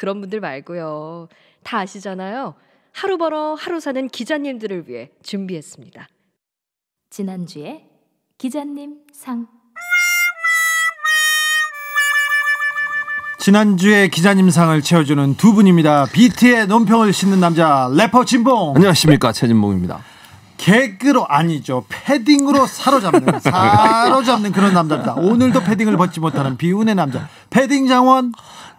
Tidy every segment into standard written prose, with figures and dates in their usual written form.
그런 분들 말고요. 다 아시잖아요. 하루 벌어 하루 사는 기자님들을 위해 준비했습니다. 지난주에 기자님 상. 지난주에 기자님상을 채워주는 두 분입니다. 비트의 논평을 싣는 남자 래퍼 진봉. 안녕하십니까, 최진봉입니다. 개그로 아니죠. 패딩으로 사로잡는 그런 남자입니다. 오늘도 패딩을 벗지 못하는 비운의 남자 패딩 장원.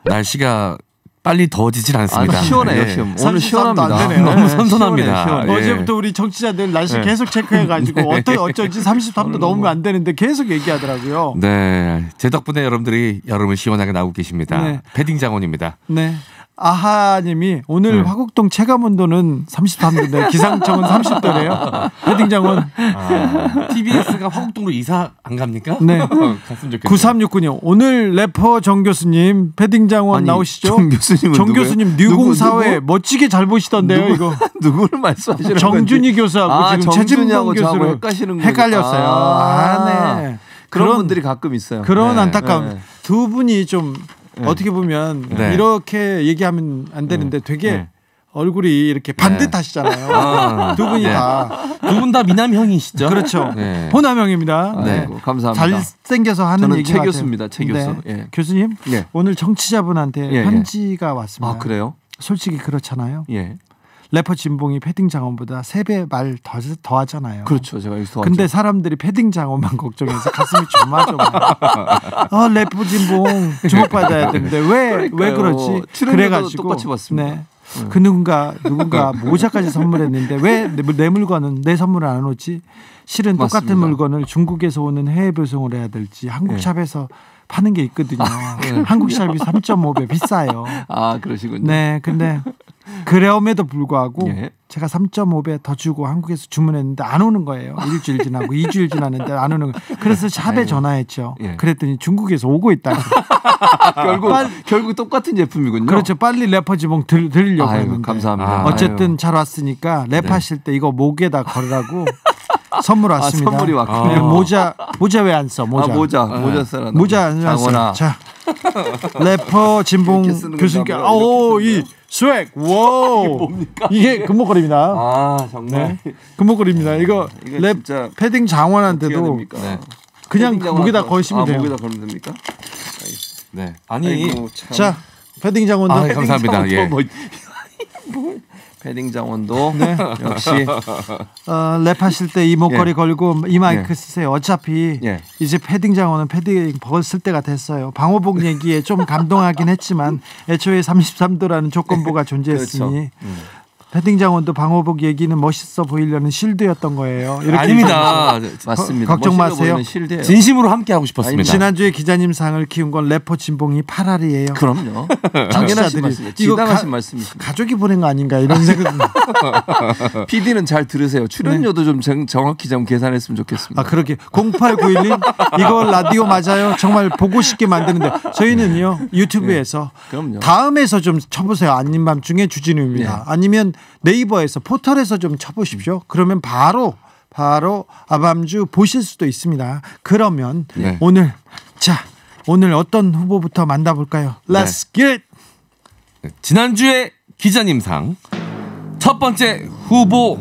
날씨가 빨리 더워지질 않습니다. 시원해요. 네. 오늘 시원합니다. 너무 선선합니다. 시원해. 예. 어제부터 우리 정치자들 날씨 계속 체크해가지고 어쩐지 33도 넘으면 안 되는데 계속 얘기하더라고요. 네, 제 덕분에 여러분들이 여름을 시원하게 나오고 계십니다. 네. 패딩 장원입니다. 네. 아하님이 오늘 화곡동 체감온도는 33도인데 기상청은 30도래요. 패딩 장원. TBS가 화곡동으로 이사 안 갑니까? 네. 갔으면 좋겠네요. 9369님 오늘 래퍼 정 교수님 패딩 장원 나오시죠? 정 교수님은 정 누구예요? 교수님 뉴공사회 멋지게 잘 보시던데요. 이거 누구를 말씀하시는 정준희 교수하고 지금 최진봉 교수를 헷갈렸어요. 네. 그런 분들이 가끔 있어요. 그런 네. 안타까움. 네. 두 분이 좀 어떻게 보면 네. 이렇게 얘기하면 안 되는데 되게 얼굴이 이렇게 반듯하시잖아요. 두 분이 다. 두 분 다 미남형이시죠? 그렇죠. 네. 호남형입니다. 네. 아이고, 감사합니다. 잘생겨서 하는 저는 얘기 최 같아요. 교수입니다. 최 교수. 네. 예. 교수님 예. 오늘 청취자분한테 예. 편지가 왔습니다. 아, 그래요? 솔직히 그렇잖아요. 예. 래퍼 진봉이 패딩 장원보다 3배 말 더 하잖아요. 그렇죠. 제가 여기서 근데 사람들이 패딩 장원만 걱정해서 가슴이 조마조마. 래퍼 진봉 주목받아야 되는데 왜 그러지? 그래가지고 똑같이 봤습니다. 네. 그 누군가 모자까지 선물했는데 왜 내 물건은 내 선물을 안 오지? 실은 똑같은 맞습니다. 물건을 중국에서 오는 해외 배송을 해야 될지 한국 샵에서 파는 게 있거든요. 한국 샵이 3.5배 비싸요. 아, 그러시군요. 네, 근데 그럼에도 불구하고 예. 제가 3.5배 더 주고 한국에서 주문했는데 안 오는 거예요. 일주일 지나고 2주일 지났는데 안 오는 거예요. 그래서 샵에 전화했죠. 예. 그랬더니 중국에서 오고 있다. 결국 똑같은 제품이군요. 그렇죠. 빨리 래퍼 지봉 드리려고 아유, 했는데. 감사합니다. 어쨌든 잘 왔으니까 랩하실 때 이거 목에다 걸으라고 선물 왔습니다. 선물이 왔군요. 네, 모자 왜 안 써? 모자 써라. 모자 안 써. 자, 래퍼 진봉 교수님께 이 스웩 와우 이게 금목걸이입니다. 아, 정말. 네. 금목걸이입니다. 이거 랩 진짜 패딩 장원한테도 네. 그냥 목에다 걸시면 돼요. 목에다 걸면 됩니까? 네. 아니. 아이고, 참. 자, 패딩 장원도 패딩 감사합니다. 예. 패딩 장원도 네. 역시 랩하실 때 이 목걸이 걸고 이 마이크 쓰세요. 어차피 이제 패딩 장원은 패딩 벗을 때가 됐어요. 방호복 얘기에 좀 감동하긴 했지만 애초에 33도라는 조건부가 존재했으니 그렇죠. 패딩 장원도 방호복 얘기는 멋있어 보이려는 실드였던 거예요. 이렇게 아닙니다. 맞습니다. 걱정 마세요. 진심으로 함께 하고 싶었습니다. 지난주에 기자님상을 키운 건 래퍼 진봉이 8알이에요. 그럼요. 당연하신 말씀이에요. 지당하신 말씀이십니다. 가족이 보낸 거 아닌가 이런 생각. PD는 잘 들으세요. 출연료도 좀 정확히 좀 계산했으면 좋겠습니다. 아, 그렇게 0891님 이거 라디오 맞아요. 정말 보고 싶게 만드는데 저희는요 유튜브에서 다음에서 좀 쳐보세요. 아닌 밤중에 주진우입니다. 아니면 네이버에서 포털에서 좀 쳐보십시오. 그러면 바로 아밤주 보실 수도 있습니다. 그러면 오늘 어떤 후보부터 만나볼까요? Let's get it. 지난주에 기자님상 첫 번째 후보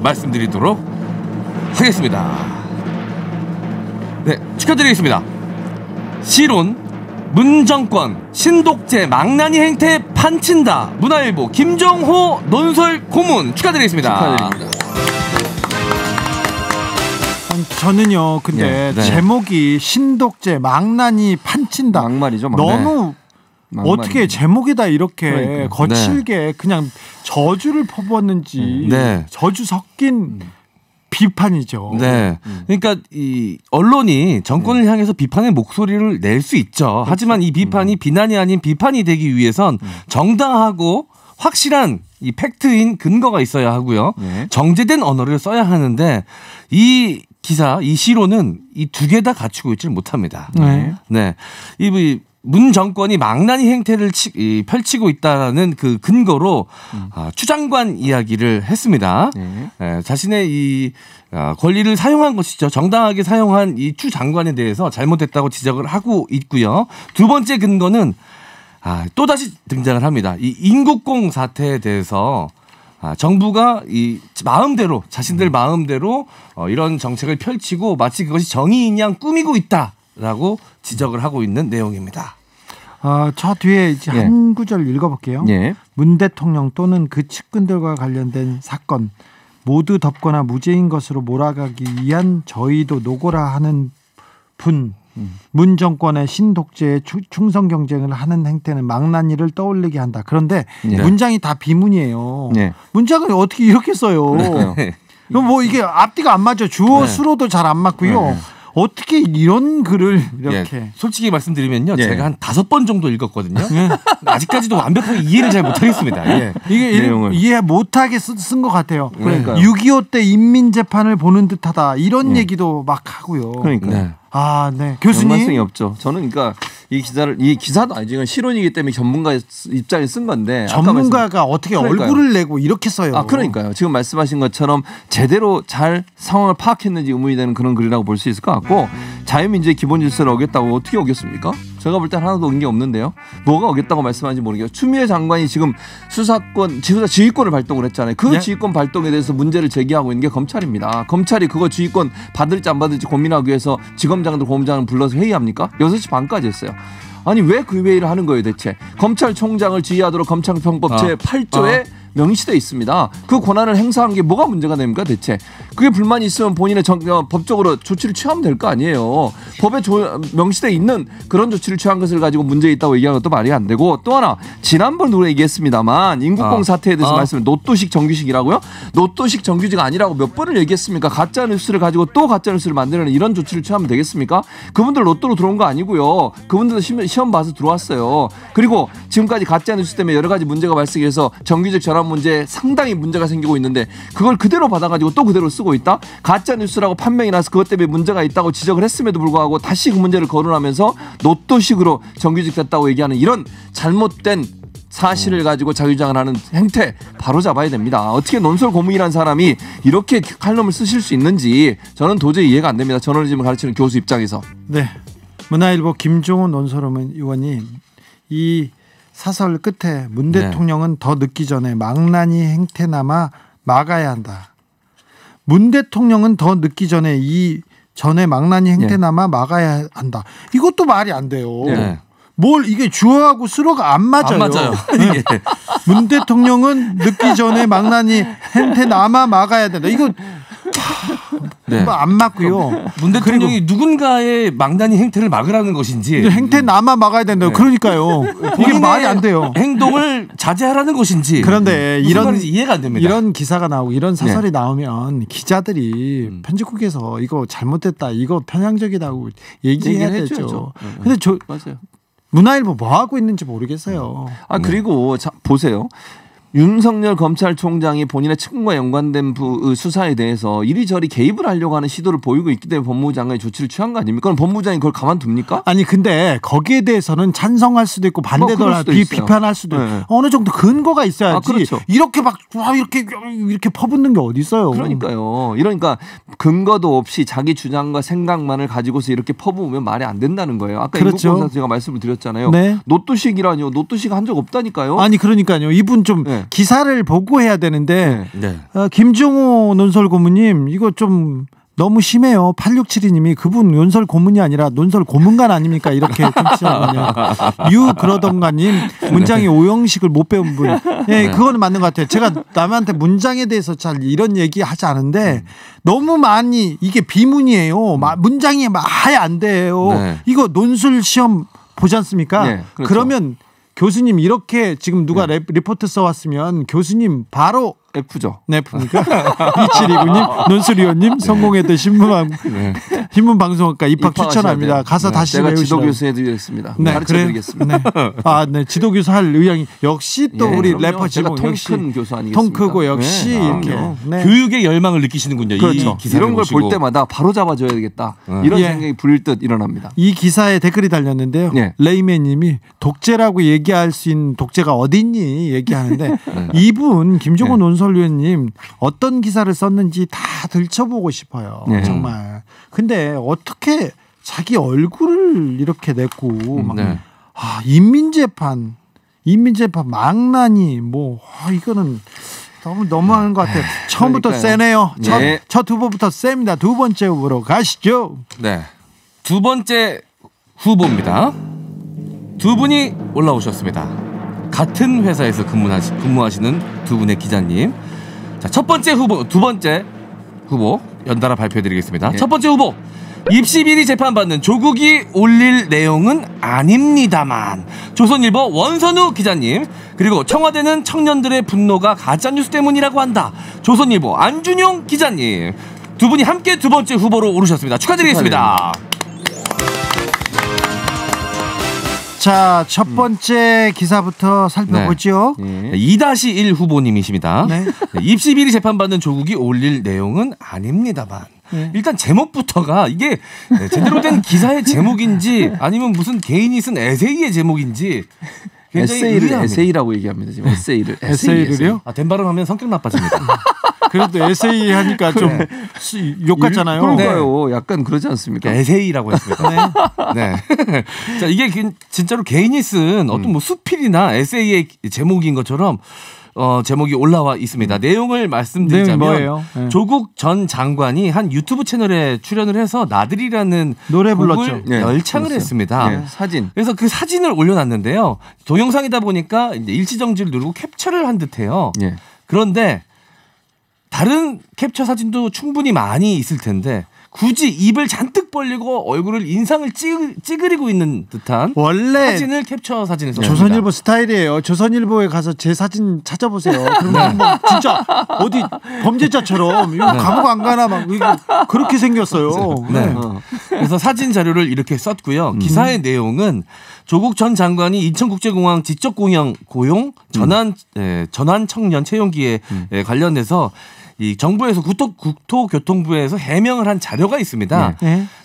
말씀드리도록 하겠습니다. 네, 축하드리겠습니다. 실온 문정권 신독재 망나니 행태 판친다. 문화일보 김정호 논설 고문 축하드리겠습니다. 축하드립니다. 저는요 근데 제목이 신독재 망나니 판친다. 막말이죠. 너무 어떻게 제목에다 이렇게 그러니까. 거칠게 그냥 저주를 퍼붓는지 저주 섞인 비판이죠. 네. 그러니까 이 언론이 정권을 향해서 비판의 목소리를 낼 수 있죠. 하지만 이 비판이 비난이 아닌 비판이 되기 위해선 정당하고 확실한 이 팩트인 근거가 있어야 하고요. 정제된 언어를 써야 하는데 이 기사, 이 시로는 이 두 개 다 갖추고 있지를 못합니다. 이 문 정권이 망나니 행태를 펼치고 있다는 그 근거로 추 장관 이야기를 했습니다. 자신의 이 권리를 사용한 것이죠. 정당하게 사용한 이 추 장관에 대해서 잘못했다고 지적을 하고 있고요. 두 번째 근거는 또다시 등장을 합니다. 이 인국공 사태에 대해서 정부가 이 마음대로 자신들 마음대로 이런 정책을 펼치고 마치 그것이 정의인 양 꾸미고 있다라고 지적을 하고 있는 내용입니다. 저 뒤에 이제 한 구절 읽어볼게요. 문 대통령 또는 그 측근들과 관련된 사건 모두 덮거나 무죄인 것으로 몰아가기 위한 저희도 노고라 하는 분 문 정권의 신독재에 충성 경쟁을 하는 행태는 망나니를 떠올리게 한다. 그런데 문장이 다 비문이에요. 문장을 어떻게 이렇게 써요? 그럼 뭐 이게 앞뒤가 안 맞아. 주어 수로도 잘 안 맞고요. 어떻게 이런 글을 이렇게 솔직히 말씀드리면요. 제가 한 5번 정도 읽었거든요. 아직까지도 완벽하게 이해를 잘 못하겠습니다. 이게 이해 못하게 쓴 것 같아요. 그러니까요. 6.25 때 인민재판을 보는 듯하다. 이런 얘기도 막 하고요. 그러니까요. 교수님. 연관성이 없죠. 저는 그러니까 이 기사도 아니지. 이건 실론이기 때문에 전문가 입장에 쓴 건데. 전문가가 어떻게 얼굴을 내고 이렇게 써요. 그러니까요. 지금 말씀하신 것처럼 제대로 잘 상황을 파악했는지 의문이 되는 그런 글이라고 볼 수 있을 것 같고 자유민주의 기본 질서를 어겼다고 어떻게 어겼습니까? 제가 볼 때 하나도 어긴 게 없는데요. 뭐가 어겼다고 말씀하는지 모르겠어요. 추미애 장관이 지금 수사 지휘권을 발동을 했잖아요. 그 지휘권 발동에 대해서 문제를 제기하고 있는 게 검찰입니다. 검찰이 그거 지휘권 받을지 안 받을지 고민하기 위해서 지검장들 고검장을 불러서 회의합니까? 6시 반까지 했어요. 아니 왜 그 회의를 하는 거예요 대체? 검찰총장을 지휘하도록 검찰청법 제8조에 명시돼 있습니다. 그 권한을 행사한 게 뭐가 문제가 됩니까 대체? 그게 불만이 있으면 본인의 법적으로 조치를 취하면 될 거 아니에요. 법에 명시돼 있는 그런 조치를 취한 것을 가지고 문제 있다고 얘기하는 것도 말이 안 되고 또 하나 지난번 우리가 얘기했습니다만 인국공 사태에 대해서 말씀을 노또식 정규직이라고요? 노또식 정규직 아니라고 몇 번을 얘기했습니까? 가짜 뉴스를 가지고 또 가짜 뉴스를 만드는 이런 조치를 취하면 되겠습니까? 그분들 로또로 들어온 거 아니고요. 그분들도 시험 봐서 들어왔어요. 그리고 지금까지 가짜 뉴스 때문에 여러 가지 문제가 발생해서 정규직 전환 문제에 상당히 문제가 생기고 있는데 그걸 그대로 받아가지고 또 그대로 쓰고 있다? 가짜 뉴스라고 판명이 나서 그것 때문에 문제가 있다고 지적을 했음에도 불구하고 다시 그 문제를 거론하면서 노또식으로 정규직 됐다고 얘기하는 이런 잘못된 사실을 가지고 자유주장을 하는 행태 바로 잡아야 됩니다. 어떻게 논설 고문이라는 사람이 이렇게 칼럼을 쓰실 수 있는지 저는 도저히 이해가 안 됩니다. 저널리즘을 가르치는 교수 입장에서. 네, 문화일보 김종훈 논설위원 의원이 이 사설 끝에 문 대통령은 더 늦기 전에 망나니 행태나마 막아야 한다. 문 대통령은 더 늦기 전에 전에 망나니 행태나마 막아야 한다. 이것도 말이 안 돼요. 뭘 이게 주어하고 수로가 안 맞아요. 문 대통령은 늦기 전에 망나니 행태나마 막아야 된다. 이거 안 맞고요. 문 대통령이 누군가의 망나니 행태를 막으라는 것인지 행태나마 막아야 된다. 그러니까요. 이게 말이 안 돼요. 행동을 자제하라는 것인지. 그런데 이해가 안 됩니다. 이런 기사가 나오고 이런 사설이 나오면 기자들이 편집국에서 이거 잘못됐다, 이거 편향적이다고 얘기해야 되죠. 근데 맞아요. 문화일보 뭐 하고 있는지 모르겠어요. 그리고 보세요. 윤석열 검찰총장이 본인의 측근과 연관된 수사에 대해서 이리저리 개입을 하려고 하는 시도를 보이고 있기 때문에 법무부 장관이 조치를 취한 거 아닙니까? 그럼 법무부장이 그걸 가만둡니까? 아니 근데 거기에 대해서는 찬성할 수도 있고 반대도 비판할 수도 있고 어느 정도 근거가 있어야지. 그렇죠. 이렇게 막 이렇게 퍼붓는 게 어디 있어요? 그러니까요. 그러니까 근거도 없이 자기 주장과 생각만을 가지고서 이렇게 퍼부으면 말이 안 된다는 거예요. 아까 인국공사 제가 말씀을 드렸잖아요. 노또식이라뇨. 노또식 한 적 없다니까요. 아니 그러니까요. 이분 좀 기사를 보고 해야 되는데 김종호 논설 고문님 이거 좀 너무 심해요. 8672님이 그분 논설 고문이 아니라 논설 고문관 아닙니까? 이렇게 하시거든요. 그러던가님 문장의 오형식을 못 배운 분. 그거는 맞는 것 같아요. 제가 남한테 문장에 대해서 잘 이런 얘기 하지 않은데 너무 많이 이게 비문이에요. 문장이 아예 안 돼요. 이거 논술 시험 보지 않습니까? 그렇죠. 그러면 교수님 이렇게 지금 누가 리포트 써왔으면 교수님 바로 F죠. 네, F입니까? 2729님, 논술위원님, 성공회대 신문방송학과 입학 추천합니다. 가서 다시 제가 지도교수 해드리겠습니다. 가르쳐드리겠습니다. 지도교수 할 의향이 역시 또 우리 래퍼 지봉 역시 통 큰 교수 아니겠습니까? 통 크고 역시 이렇게 교육의 열망을 느끼시는군요. 그렇죠. 이런 걸 볼 때마다 바로 잡아줘야 되겠다. 이런 생각이 불일듯 일어납니다. 이 기사에 댓글이 달렸는데요. 레이맨님이 독재라고 얘기할 수 있는 독재가 어디 있니 얘기하는데 이분 김종호 논설위원님 어떤 기사를 썼는지 다 들춰보고 싶어요. 정말. 근데 어떻게 자기 얼굴을 이렇게 냈고 인민재판 망나니 이거는 너무 너무한 것 같아요. 처음부터 세네요. 첫 후보부터 셉니다. 두 번째 후보로 가시죠. 네, 두 번째 후보입니다. 두 분이 올라오셨습니다. 같은 회사에서 근무하시는 두 분의 기자님. 자, 첫 번째 후보, 두 번째 후보 연달아 발표해드리겠습니다. 첫 번째 후보, 입시 비리 재판받는 조국이 올릴 내용은 아닙니다만. 조선일보 원선우 기자님. 그리고 청와대는 청년들의 분노가 가짜뉴스 때문이라고 한다. 조선일보 안준용 기자님. 두 분이 함께 두 번째 후보로 오르셨습니다. 축하드리겠습니다. 자, 첫 번째 기사부터 살펴보죠. 2-1 후보님이십니다. 입시 비리 재판받는 조국이 올릴 내용은 아닙니다만. 일단 제목부터가 이게 제대로 된 기사의 제목인지 아니면 무슨 개인이 쓴 에세이의 제목인지 굉장히 에세이라고 얘기합니다. 지금 에세이를요? 된 발음하면 성격 나빠집니다. 그래도 에세이 하니까 좀 욕 같잖아요. 그런가요? 약간 그러지 않습니까? 에세이라고 했습니다. 네. 자, 이게 진짜로 개인이 쓴 어떤 뭐 수필이나 에세이의 제목인 것처럼 제목이 올라와 있습니다. 내용을 말씀드리자면 뭐예요? 조국 전 장관이 한 유튜브 채널에 출연을 해서 나들이라는 노래 불렀죠. 열창을 했습니다. 사진. 그래서 그 사진을 올려놨는데요. 동영상이다 보니까 이제 일치정지를 누르고 캡처를 한 듯해요. 그런데 다른 캡처 사진도 충분히 많이 있을 텐데 굳이 입을 잔뜩 벌리고 얼굴을 인상을 찌그리고 있는 듯한 원래 사진을 캡처 사진에서 조선일보 스타일이에요. 조선일보에 가서 제 사진 찾아보세요. 그러면 진짜 어디 범죄자처럼 감옥 안 가나 막 그렇게 생겼어요. 그래서 사진 자료를 이렇게 썼고요. 기사의 내용은 조국 전 장관이 인천국제공항 지적 고용 전환 청년 채용기에 관련해서 이 정부에서 국토교통부에서 해명을 한 자료가 있습니다.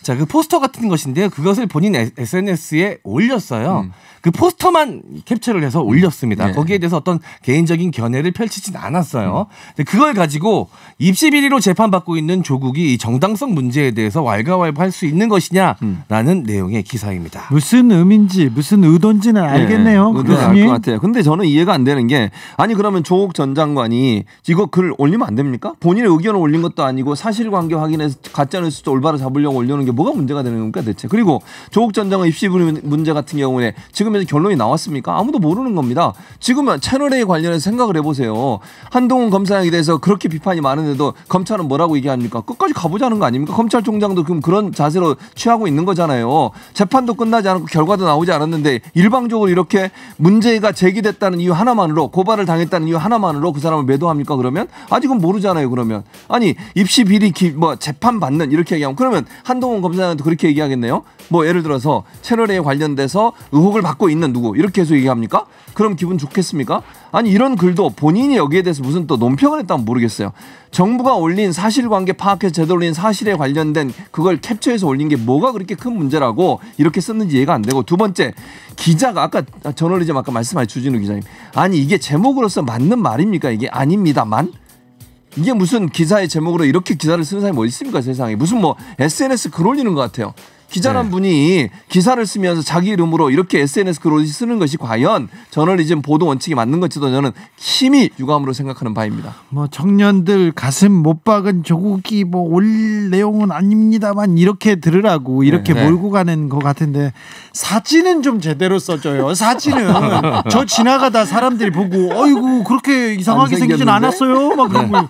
자, 그 포스터 같은 것인데요. 그것을 본인 SNS에 올렸어요. 그 포스터만 캡처를 해서 올렸습니다. 거기에 대해서 어떤 개인적인 견해를 펼치진 않았어요. 그걸 가지고 입시 비리로 재판받고 있는 조국이 이 정당성 문제에 대해서 왈가왈부할 수 있는 것이냐라는 내용의 기사입니다. 무슨 의미인지 무슨 의도인지는 알겠네요. 의도는 알 것 같아요. 근데 저는 이해가 안 되는 게 아니 그러면 조국 전 장관이 이거 글 올리면 안 됩니까? 본인의 의견을 올린 것도 아니고 사실관계 확인해서 가짜뉴스 올바로 잡으려고 올려놓은 게 뭐가 문제가 되는 겁니까 대체? 그리고 조국 전 장관 입시 비리 문제 같은 경우에 지금에서 결론이 나왔습니까? 아무도 모르는 겁니다. 지금은 채널A 관련해서 생각을 해보세요. 한동훈 검사장에 대해서 그렇게 비판이 많은데도 검찰은 뭐라고 얘기합니까? 끝까지 가보자는 거 아닙니까? 검찰총장도 그럼 그런 자세로 취하고 있는 거잖아요. 재판도 끝나지 않고 결과도 나오지 않았는데 일방적으로 이렇게 문제가 제기됐다는 이유 하나만으로 고발을 당했다는 이유 하나만으로 그 사람을 매도합니까? 그러면 아직은 모르잖아요. 그러면 아니 입시 비리 재판 받는 이렇게 얘기하면 그러면 한동훈 검사장도 그렇게 얘기하겠네요. 뭐 예를 들어서 채널A에 관련돼서 의혹을 받고 있는 누구 이렇게 해서 얘기합니까? 그럼 기분 좋겠습니까? 아니 이런 글도 본인이 여기에 대해서 무슨 또 논평을 했다면 모르겠어요. 정부가 올린 사실관계 파악해서 제대로 올린 사실에 관련된 그걸 캡처해서 올린 게 뭐가 그렇게 큰 문제라고 이렇게 썼는지 이해가 안 되고 두 번째 기자가 아까 저널리즘 아까 말씀하신 주진우 기자님 아니 이게 제목으로서 맞는 말입니까? 이게 아닙니다만 이게 무슨 기사의 제목으로 이렇게 기사를 쓰는 사람이 어디 있습니까 세상에 무슨 뭐 SNS 글 올리는 것 같아요. 기자란 분이 기사를 쓰면서 자기 이름으로 이렇게 SNS 글을 쓰는 것이 과연 저널리즘 보도 원칙이 맞는 것지도 저는 심히 유감으로 생각하는 바입니다. 뭐 청년들 가슴 못 박은 조국이 뭐 올 내용은 아닙니다만 이렇게 들으라고 이렇게 몰고 가는 것 같은데 사진은 좀 제대로 써줘요. 사진은 저 지나가다 사람들이 보고 어이구 그렇게 이상하게 생기진 않았어요. 막 그러고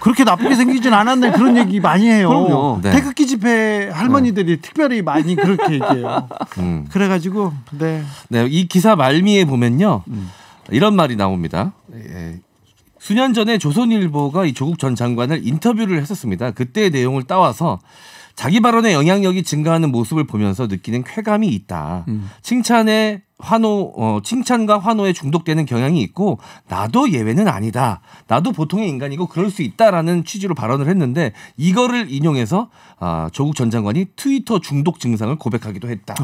그렇게 나쁘게 생기진 않았네 그런 얘기 많이 해요. 그럼요. 태극기 집회 할머니들이 특별히 많이 그렇게 얘기해요. 그래가지고 이 기사 말미에 보면요 이런 말이 나옵니다. 수년 전에 조선일보가 이 조국 전 장관을 인터뷰를 했었습니다. 그때의 내용을 따와서 자기 발언의 영향력이 증가하는 모습을 보면서 느끼는 쾌감이 있다. 칭찬과 환호에 중독되는 경향이 있고 나도 예외는 아니다. 나도 보통의 인간이고 그럴 수 있다라는 취지로 발언을 했는데 이거를 인용해서 조국 전 장관이 트위터 중독 증상을 고백하기도 했다.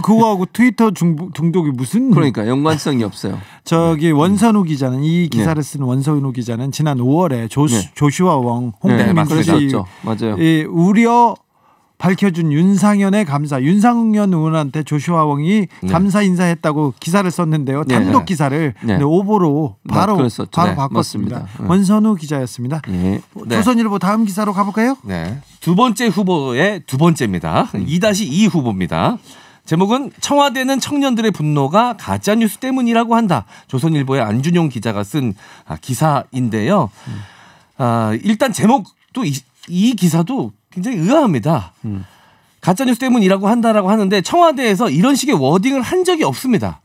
그거하고 트위터 중독이 무슨 그러니까 연관성이 없어요. 저기 원선우 기자는 이 기사를 쓴 원선우 기자는 지난 5월에 조슈아 웡 홍대 민주주의 맞아요. 우려 밝혀준 윤상현의 감사. 윤상현 의원한테 조슈아 왕이 감사 인사했다고 기사를 썼는데요. 단독 기사를 근데 오보로 바로 바꿨습니다. 원선우 기자였습니다. 조선일보 다음 기사로 가볼까요? 네. 두 번째 후보의 두 번째입니다. 2-2 후보입니다. 제목은 청와대는 청년들의 분노가 가짜뉴스 때문이라고 한다. 조선일보의 안준용 기자가 쓴 기사인데요. 일단 제목도 이 기사도 굉장히 의아합니다. 가짜뉴스 때문이라고 한다라고 하는데 청와대에서 이런 식의 워딩을 한 적이 없습니다.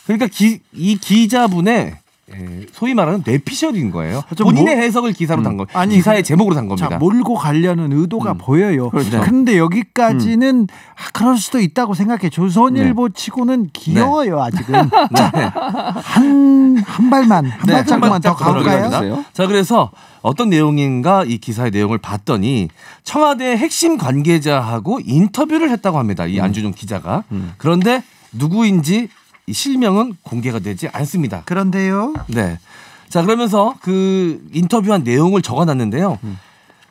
그러니까 이 기자분의 소위 말하는 뇌피셜인 거예요. 본인의 해석을 기사로 단 거. 기사의 제목으로 단 겁니다. 자, 몰고 가려는 의도가 보여요. 그런데 여기까지는 그럴 수도 있다고 생각해. 조선일보 치고는 귀여워요. 아직은. 한 발만 한 발짝만 더 가볼까요? 자, 그래서 어떤 내용인가 이 기사의 내용을 봤더니 청와대 핵심 관계자하고 인터뷰를 했다고 합니다. 이 안준용 기자가. 그런데 누구인지 이 실명은 공개가 되지 않습니다. 그런데요. 네. 자, 그러면서 그 인터뷰한 내용을 적어놨는데요.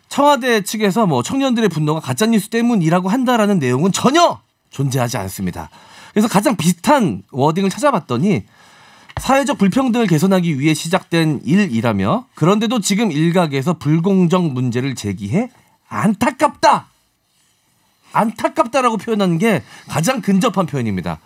청와대 측에서 뭐 청년들의 분노가 가짜뉴스 때문이라고 한다라는 내용은 전혀 존재하지 않습니다. 그래서 가장 비슷한 워딩을 찾아봤더니 사회적 불평등을 개선하기 위해 시작된 일이라며 그런데도 지금 일각에서 불공정 문제를 제기해 안타깝다라고 표현한 게 가장 근접한 표현입니다.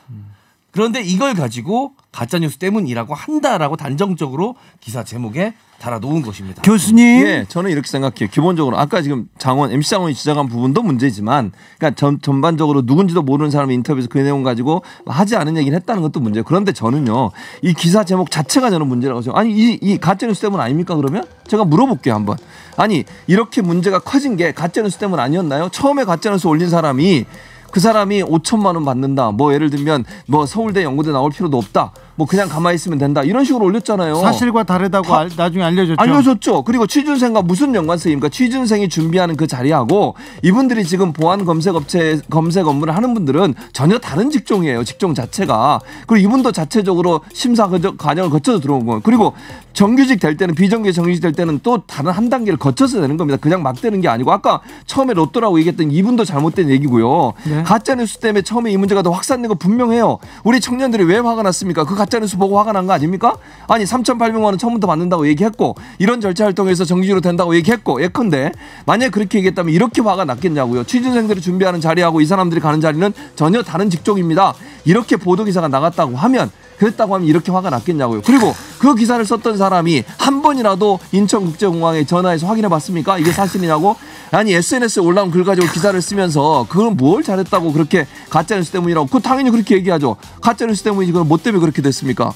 그런데 이걸 가지고 가짜뉴스 때문이라고 한다라고 단정적으로 기사 제목에 달아놓은 것입니다. 교수님. 예, 저는 이렇게 생각해요. 기본적으로 아까 지금 MC 장원이 지적한 부분도 문제지만 그러니까 전반적으로 누군지도 모르는 사람의 인터뷰에서 그 내용 가지고 하지 않은 얘기를 했다는 것도 문제예요. 그런데 저는요. 이 기사 제목 자체가 저는 문제라고 생각해요. 아니 이 가짜뉴스 때문 아닙니까 그러면? 제가 물어볼게요 한번. 아니 이렇게 문제가 커진 게 가짜뉴스 때문 아니었나요? 처음에 가짜뉴스 올린 사람이 그 사람이 5천만 원 받는다. 뭐 예를 들면 뭐 서울대 연고대 나올 필요도 없다. 뭐 그냥 가만히 있으면 된다. 이런 식으로 올렸잖아요. 사실과 다르다고 나중에 알려줬죠. 그리고 취준생과 무슨 연관성입니까? 취준생이 준비하는 그 자리하고 이분들이 지금 보안 검색 업무를 하는 분들은 전혀 다른 직종이에요. 직종 자체가. 그리고 이분도 자체적으로 심사 과정을 거쳐서 들어온 거예요. 그리고 정규직 될 때는 비정규직 정규직 될 때는 또 다른 한 단계를 거쳐서 되는 겁니다. 그냥 막 되는 게 아니고 아까 처음에 로또라고 얘기했던 이분도 잘못된 얘기고요. 네. 가짜뉴스 때문에 처음에 이 문제가 더 확산된 거 분명해요. 우리 청년들이 왜 화가 났습니까? 그 가짜뉴스 보고 화가 난 거 아닙니까? 아니 3,800만 원 처음부터 받는다고 얘기했고 이런 절차 활동에서 정규직으로 된다고 얘기했고 예컨대 만약에 그렇게 얘기했다면 이렇게 화가 났겠냐고요. 취준생들이 준비하는 자리하고 이 사람들이 가는 자리는 전혀 다른 직종입니다. 이렇게 보도기사가 나갔다고 하면 그랬다고 하면 이렇게 화가 났겠냐고요. 그리고 그 기사를 썼던 사람이 한 번이라도 인천국제공항에 전화해서 확인해 봤습니까? 이게 사실이냐고? 아니 SNS에 올라온 글 가지고 기사를 쓰면서 그건 뭘 잘했다고 그렇게 가짜뉴스 때문이라고. 그거 당연히 그렇게 얘기하죠. 가짜뉴스 때문이지 그건 뭐 때문에 그렇게 됐습니까?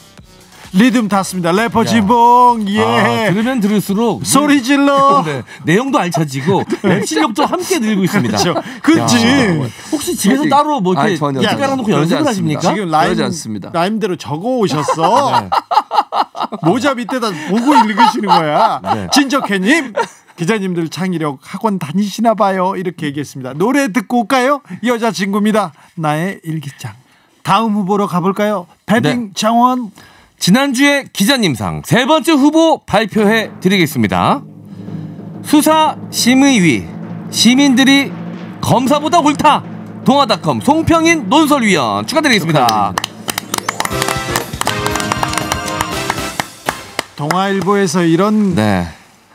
리듬 탔습니다. 래퍼 진봉. 예. 들으면 들을수록 소리 질러. 네. 내용도 알차지고 랩 실력도 함께 늘고 있습니다. 그렇지. 혹시 집에서 따로 뭐 이렇게 깔아놓고 연습을 하십니까? 지금 라임대로 적어 오셨어. 네. 모자 밑에다 보고 읽으시는 거야. 네. 진적해님. 기자님들 창의력 학원 다니시나 봐요. 이렇게 얘기했습니다. 노래 듣고 올까요? 여자친구입니다. 나의 일기장. 다음 후보로 가볼까요? 패딩 장원. 지난주에 기자님상 세 번째 후보 발표해 드리겠습니다. 수사심의위 시민들이 검사보다 옳다. 동아닷컴 송평인 논설위원 축하드리겠습니다. 동아일보에서 이런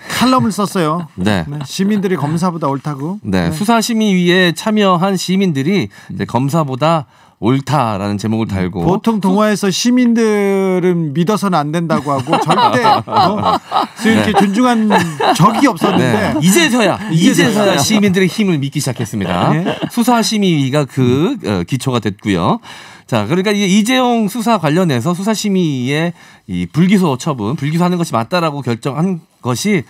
칼럼을 썼어요. 네. 시민들이 검사보다 옳다고. 네. 수사심의위에 참여한 시민들이 이제 검사보다 옳다라는 제목을 달고 보통 동화에서 시민들은 믿어서는 안 된다고 하고 절대 이렇게 존중한 적이 없었는데 이제서야 시민들의 힘을 믿기 시작했습니다. 네. 수사심의위가 그 기초가 됐고요. 자, 그러니까 이재용 수사 관련해서 수사심의위의 이 불기소 처분, 불기소하는 것이 맞다라고 결정한 것이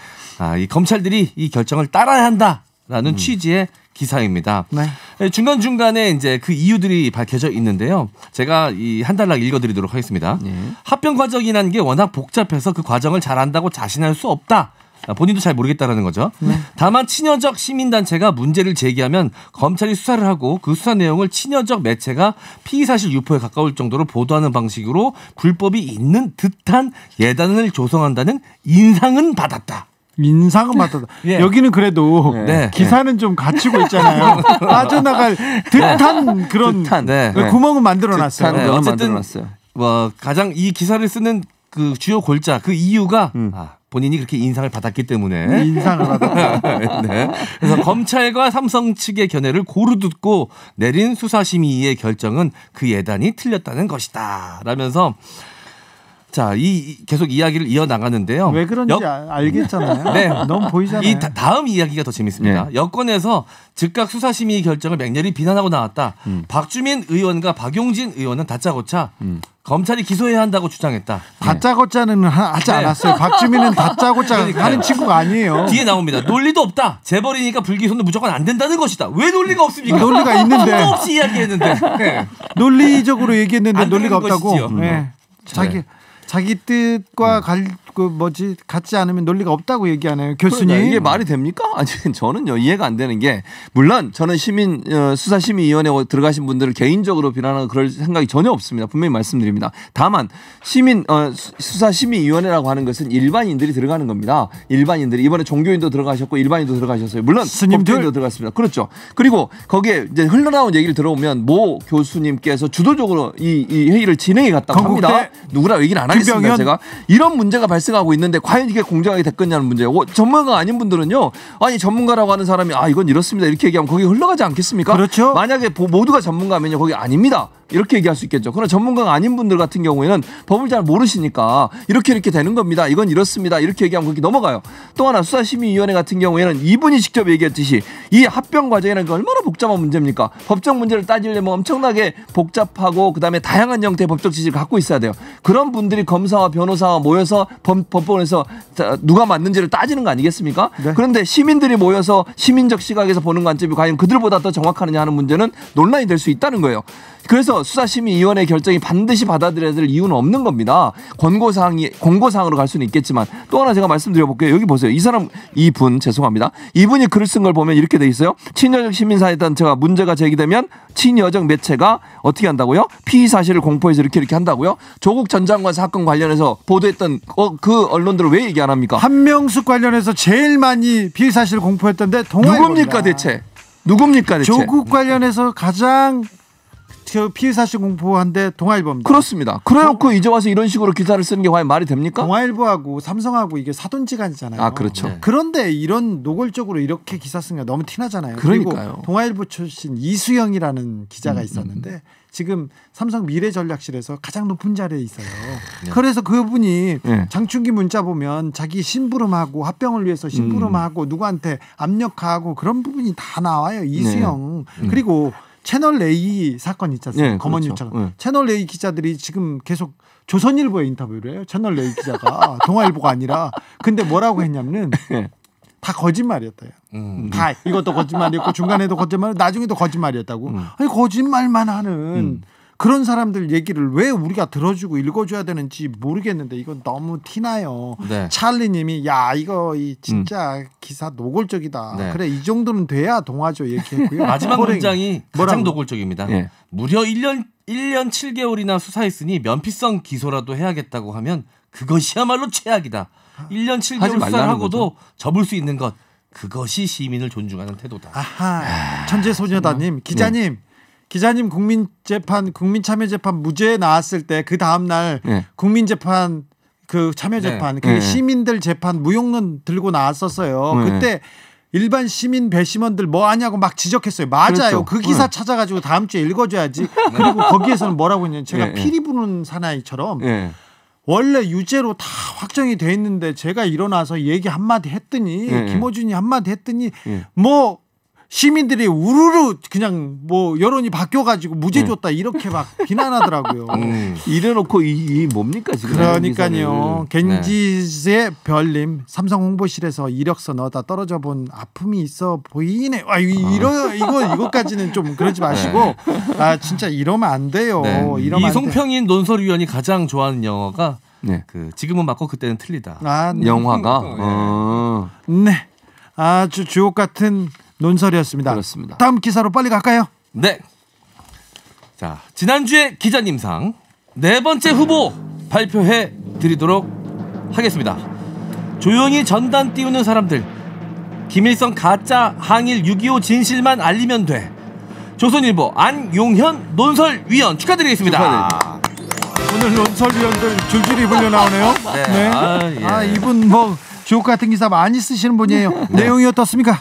이 검찰들이 이 결정을 따라야 한다라는 취지의 기사입니다. 네. 중간중간에 이제 그 이유들이 밝혀져 있는데요. 제가 이 한 달락 읽어드리도록 하겠습니다. 합병 과정이라는 게 워낙 복잡해서 그 과정을 잘한다고 자신할 수 없다. 본인도 잘 모르겠다라는 거죠. 다만 친여적 시민단체가 문제를 제기하면 검찰이 수사를 하고 그 수사 내용을 친여적 매체가 피의사실 유포에 가까울 정도로 보도하는 방식으로 불법이 있는 듯한 예단을 조성한다는 인상은 받았다. 인상은 맞다. 예. 여기는 그래도 네. 기사는 좀 갖추고 있잖아요. 빠져나갈 듯한 그런 듯한. 구멍은 만들어놨어요. 네, 어쨌든 만들어놨어요. 가장 이 기사를 쓰는 그 주요 골자 그 이유가 본인이 그렇게 인상을 받았기 때문에 인상을 받았다. 네. 그래서 검찰과 삼성 측의 견해를 고루 듣고 내린 수사심의의 결정은 그 예단이 틀렸다는 것이다. 라면서 자, 계속 이야기를 이어나가는데요. 왜 그런지 알겠잖아요. 네. 너무 보이잖아요. 이 다음 이야기가 더 재밌습니다. 네. 여권에서 즉각 수사심의 결정을 맹렬히 비난하고 나왔다. 박주민 의원과 박용진 의원은 다짜고짜 검찰이 기소해야 한다고 주장했다. 다짜고짜는 하지 않았어요. 박주민은 다짜고짜 그러니까요. 하는 친구가 아니에요. 뒤에 나옵니다. 논리도 없다. 재벌이니까 불기소는 무조건 안 된다는 것이다. 왜 논리가 없습니까? 논리가 있는데. 끝도 없이 이야기했는데. 네. 논리적으로 얘기했는데 안 논리가 되는 없다고. 것이지요. 네. 자기 뜻과 같지 않으면 논리가 없다고 얘기하네요. 교수님. 그러니까 이게 말이 됩니까? 아니 저는요 이해가 안 되는 게 물론 저는 수사심의위원회 들어가신 분들을 개인적으로 비난하는 그럴 생각이 전혀 없습니다. 분명히 말씀드립니다. 다만 수사심의위원회라고 하는 것은 일반인들이 들어가는 겁니다. 일반인들이 이번에 종교인도 들어가셨고 일반인도 들어가셨어요. 물론 법조인도 들어갔습니다. 그렇죠. 그리고 거기에 이제 흘러나온 얘기를 들어보면 모 교수님께서 주도적으로 이 회의를 진행해 갔다고 합니다. 누구라고 얘기는 안 하겠습니다. 제가 이런 문제가 발생하고 있는데 과연 이게 공정하게 됐겠냐는 문제예요. 전문가가 아닌 분들은요. 아니 전문가라고 하는 사람이 이건 이렇습니다. 이렇게 얘기하면 거기 흘러가지 않겠습니까? 그렇죠. 만약에 모두가 전문가면요. 거기 아닙니다. 이렇게 얘기할 수 있겠죠. 그러나 전문가가 아닌 분들 같은 경우에는 법을 잘 모르시니까 이렇게 되는 겁니다. 이건 이렇습니다. 이렇게 얘기하면 그렇게 넘어가요. 또 하나 수사심의위원회 같은 경우에는 이분이 직접 얘기했듯이 이 합병 과정이라는 게 얼마나 복잡한 문제입니까? 법적 문제를 따지려면 엄청나게 복잡하고 그다음에 다양한 형태의 법적 지식을 갖고 있어야 돼요. 그런 분들이 검사와 변호사와 모여서 법원에서 누가 맞는지를 따지는 거 아니겠습니까? 네. 그런데 시민들이 모여서 시민적 시각에서 보는 관점이 과연 그들보다 더 정확하느냐 하는 문제는 논란이 될 수 있다는 거예요. 그래서 수사심의위원회 결정이 반드시 받아들여야 될 이유는 없는 겁니다. 권고사항으로 갈 수는 있겠지만 또 하나 제가 말씀드려볼게요. 여기 보세요. 이분 죄송합니다. 이분이 글을 쓴 걸 보면 이렇게 돼 있어요. 친여적 시민사회단체가 문제가 제기되면 친여적 매체가 어떻게 한다고요? 피의 사실을 공포해서 이렇게 한다고요? 조국 전 장관 사건 관련해서 보도했던 그 언론들을 왜 얘기 안 합니까? 한명숙 관련해서 제일 많이 피의 사실을 공포했던데 누굽니까 대체? 조국 관련해서 가장 피해 사실 공포한데 동아일보입니다. 그렇습니다. 그래놓고 이제 와서 이런 식으로 기사를 쓰는 게 과연 말이 됩니까? 동아일보하고 삼성하고 이게 사돈지간이잖아요. 그렇죠. 네. 그런데 이런 노골적으로 이렇게 기사 쓴 게 너무 티나잖아요. 그러니까요. 그리고 동아일보 출신 이수영이라는 기자가 있었는데 지금 삼성 미래전략실에서 가장 높은 자리에 있어요. 그래서 그분이 장충기 문자 보면 자기 심부름하고 합병을 위해서 심부름하고 누구한테 압력하고 그런 부분이 다 나와요. 이수영. 그리고 채널 A 사건 있지 않습니까? 검언 유착. 채널 A 기자들이 지금 계속 조선일보에 인터뷰를 해요. 채널 A 기자가 동아일보가 아니라. 근데 뭐라고 했냐면은 다 거짓말이었대요. 다 이것도 거짓말이었고 중간에도 거짓말, 나중에도 거짓말이었다고. 아니 거짓말만 하는 그런 사람들 얘기를 왜 우리가 들어주고 읽어줘야 되는지 모르겠는데 이건 너무 티나요. 네. 찰리님이 야 이거 진짜 기사 노골적이다. 네. 그래 이 정도는 돼야 동화죠 얘기했고요. 마지막 문장이 가장 뭐라고? 노골적입니다. 무려 1년 7개월이나 수사했으니 면피성 기소라도 해야겠다고 하면 그것이야말로 최악이다. 1년 7개월 수사를 하고도 접을 수 있는 것 그것이 시민을 존중하는 태도다. 아하 천재소녀다님 기자님 기자님 국민참여재판 무죄 나왔을 때 그 다음 날 국민재판 그 참여재판 그게 시민들 재판 무용론 들고 나왔었어요. 그때 일반 시민 배심원들 뭐 하냐고 막 지적했어요. 맞아요. 그렇죠. 그 기사 찾아가지고 다음 주에 읽어줘야지. 그리고 거기에서는 뭐라고 했냐면 제가 피리 부는 사나이처럼 원래 유죄로 다 확정이 돼 있는데 제가 일어나서 얘기 한마디 했더니 김어준이 한마디 했더니 뭐 시민들이 우르르 그냥 뭐 여론이 바뀌어가지고 무죄 줬다 이렇게 막 비난하더라고요. 이래놓고 이 뭡니까 지금? 그러니까요. 겐지스의 별님 삼성 홍보실에서 이력서 넣어다 떨어져 본 아픔이 있어 보이네. 이거까지는 좀 그러지 마시고 진짜 이러면 안 돼요. 이러면 이송평인 논설위원이 가장 좋아하는 영화가 그 지금은 맞고 그때는 틀리다. 영화가 네 아주 주옥 같은 논설이었습니다. 그렇습니다. 다음 기사로 빨리 갈까요? 네. 자, 지난주에 기자님상 네 번째 후보 발표해 드리도록 하겠습니다. 조용히 전단 띄우는 사람들. 김일성 가짜 항일 6.25 진실만 알리면 돼. 조선일보 안용현 논설위원 축하드리겠습니다. 오늘 논설위원들 줄줄이 불려 나오네요. 네. 예. 이분 뭐 주옥 같은 기사 많이 쓰시는 분이에요. 내용이 어떻습니까?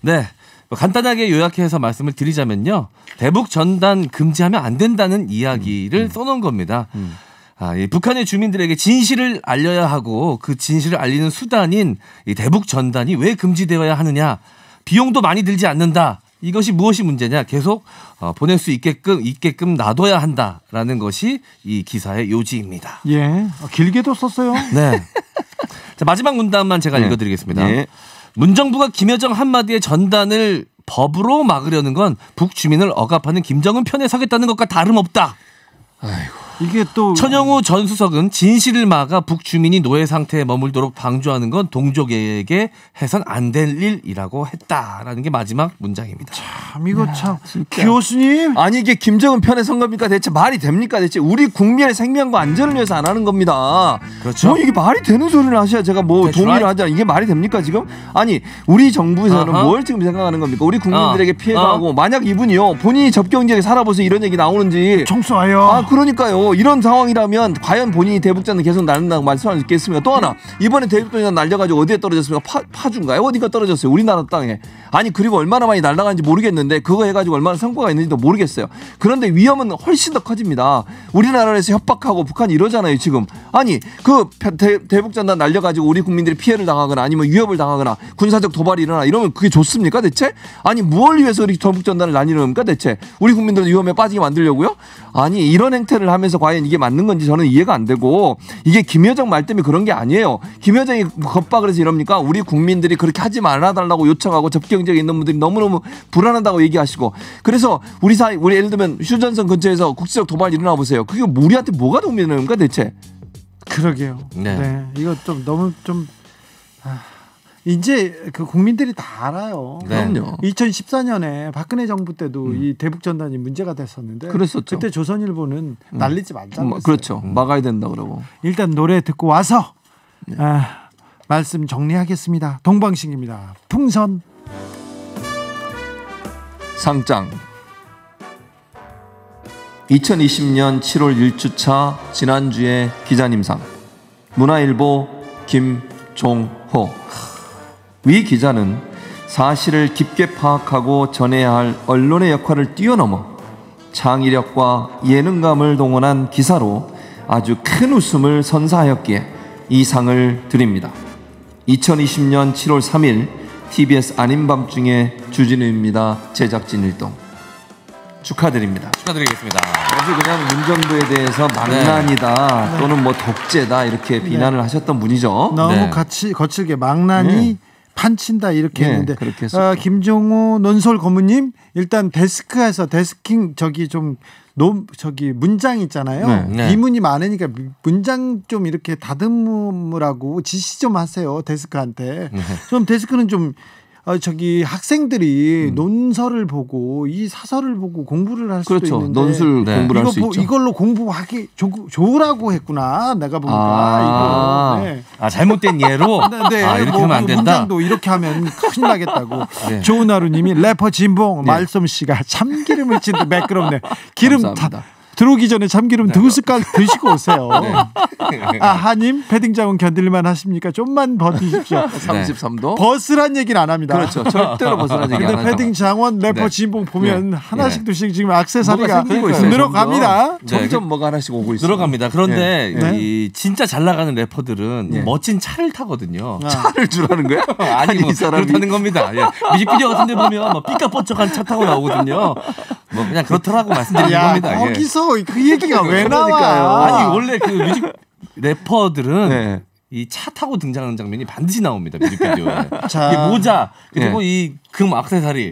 네. 간단하게 요약해서 말씀을 드리자면요. 대북 전단 금지하면 안 된다는 이야기를 써놓은 겁니다. 이 북한의 주민들에게 진실을 알려야 하고 그 진실을 알리는 수단인 이 대북 전단이 왜 금지되어야 하느냐. 비용도 많이 들지 않는다. 이것이 무엇이 문제냐. 계속 보낼 수 있게끔 놔둬야 한다라는 것이 이 기사의 요지입니다. 예, 길게도 썼어요. 네. 자, 마지막 문단만 제가 읽어드리겠습니다. 네. 문정부가 김여정 한마디의 전단을 법으로 막으려는 건 북주민을 억압하는 김정은 편에 서겠다는 것과 다름없다. 아이고. 이게 또 천영우 전 수석은 진실을 막아 북주민이 노예 상태에 머물도록 방조하는 건 동족에게 해선 안 될 일이라고 했다라는 게 마지막 문장입니다. 참 이거 참 교수님 아니 이게 김정은 편에 선 겁니까? 대체 말이 됩니까? 대체 우리 국민의 생명과 안전을 위해서 안 하는 겁니다. 그렇죠. 뭐 이게 말이 되는 소리를 하셔야 제가 뭐 동의를 하자. 이게 말이 됩니까 지금? 아니 우리 정부에서는 뭘 지금 생각하는 겁니까? 우리 국민들에게 피해가고 만약 이분이요 본인이 접경 지역에 살아보서 이런 얘기 나오는지 청소하여. 아 그러니까요. 이런 상황이라면 과연 본인이 대북전단 계속 날린다고 말씀할 수 있겠습니까? 또 하나 이번에 대북전단 날려가지고 어디에 떨어졌습니까? 파주인가요? 어디가 떨어졌어요? 우리나라 땅에. 아니 그리고 얼마나 많이 날아가는지 모르겠는데 그거 해가지고 얼마나 성과가 있는지도 모르겠어요. 그런데 위험은 훨씬 더 커집니다. 우리나라에서 협박하고 북한이 이러잖아요 지금. 아니 그 대북전단 날려가지고 우리 국민들이 피해를 당하거나 아니면 위협을 당하거나 군사적 도발이 일어나 이러면 그게 좋습니까 대체? 아니 무엇을 위해서 우리 대북전단을 날리는 겁니까 대체? 우리 국민들은 위험에 빠지게 만들려고요? 아니 이런 행태를 하면서 과연 이게 맞는 건지 저는 이해가 안 되고 이게 김여정 말 때문에 그런 게 아니에요. 김여정이 겁박을 해서 이럽니까? 우리 국민들이 그렇게 하지 말아달라고 요청하고 접경 지역에 있는 분들이 너무너무 불안하다고 얘기하시고 그래서 우리 예를 들면 휴전선 근처에서 국제적 도발이 일어나 보세요. 그게 우리한테 뭐가 도움이 되는 겁니까 대체? 그러게요. 네. 이거 좀 너무 좀 이제 그 국민들이 다 알아요. 네. 그럼요. 2014년에 박근혜 정부 때도 이 대북 전단이 문제가 됐었는데 그랬었죠. 그때 조선일보는 날리지 말자고 그렇죠. 막아야 된다 그러고. 일단 노래 듣고 와서 말씀 정리하겠습니다. 동방신기입니다. 풍선. 상장 2020년 7월 1주차 지난주에 기자님상 문화일보 김종호. 위 기자는 사실을 깊게 파악하고 전해야 할 언론의 역할을 뛰어넘어 창의력과 예능감을 동원한 기사로 아주 큰 웃음을 선사하였기에 이 상을 드립니다. 2020년 7월 3일 TBS 아닌 밤중에 주진우입니다. 제작진 일동 축하드립니다. 축하드리겠습니다. 어제 그냥 문정부에 대해서 망난이다 또는 뭐 독재다 이렇게 비난을 하셨던 분이죠. 너무 거칠게 망난이 판친다 이렇게 했는데 김종호 논설 고문님 일단 데스크에서 데스킹 문장 있잖아요. 비문이 많으니까 문장 좀 이렇게 다듬으라고 지시 좀 하세요. 데스크한테. 좀 데스크는 좀 학생들이 논설을 보고 이 사설을 보고 공부를 할 수도 있는데 논술 공부를 할 수 있죠. 이걸로 공부하기 좋으라고 했구나. 내가 보니까 이거. 잘못된 예로 이렇게 하면 안 된다. 문장도 이렇게 하면 큰일 나겠다고. 좋은 하루님이 래퍼 진봉 말솜씨가 참기름을 친 듯 매끄럽네. 기름 들어오기 전에 참기름 2숟갈 드시고 오세요. 하님 패딩장은 견딜만 하십니까? 좀만 버티십시오. 33도. 벗으란 얘기는 안 합니다. 그렇죠. 절대로 벗으란 얘기 안 하죠. 근데 패딩장원 래퍼 진봉 보면 하나씩 두씩 지금 액세서리가 늘어갑니다. 점점 뭐가 하나씩 오고 있어요. 늘어갑니다. 그런데 이 진짜 잘 나가는 래퍼들은 멋진 차를 타거든요. 차를 주라는 거야? 아니 이 사람이 그렇다는 겁니다. 뮤직비디오 같은 데 보면 뭐 삐까뻔쩍한 차 타고 나오거든요. 뭐 그냥 그렇더라고 말씀드리는 겁니다. 거기서 그 얘기가 왜 나와요? 아니 원래 그 뮤직 래퍼들은 이 차 타고 등장하는 장면이 반드시 나옵니다. 뮤직비디오에. 이 모자 그리고 이 금 액세서리.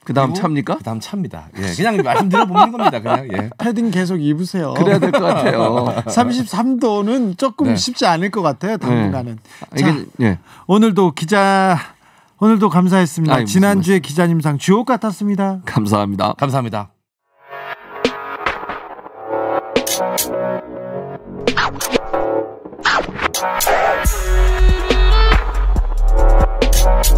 그다음 차입니까? 그다음 차입니다. 그냥 말씀드려 보는 겁니다. 그냥 패딩 계속 입으세요. 그래야 될 것 같아요. 33도는 조금 쉽지 않을 것 같아요. 당분간은. 오늘도 감사했습니다. 지난주에 기자님상 주옥 같았습니다. 감사합니다. 감사합니다. 네.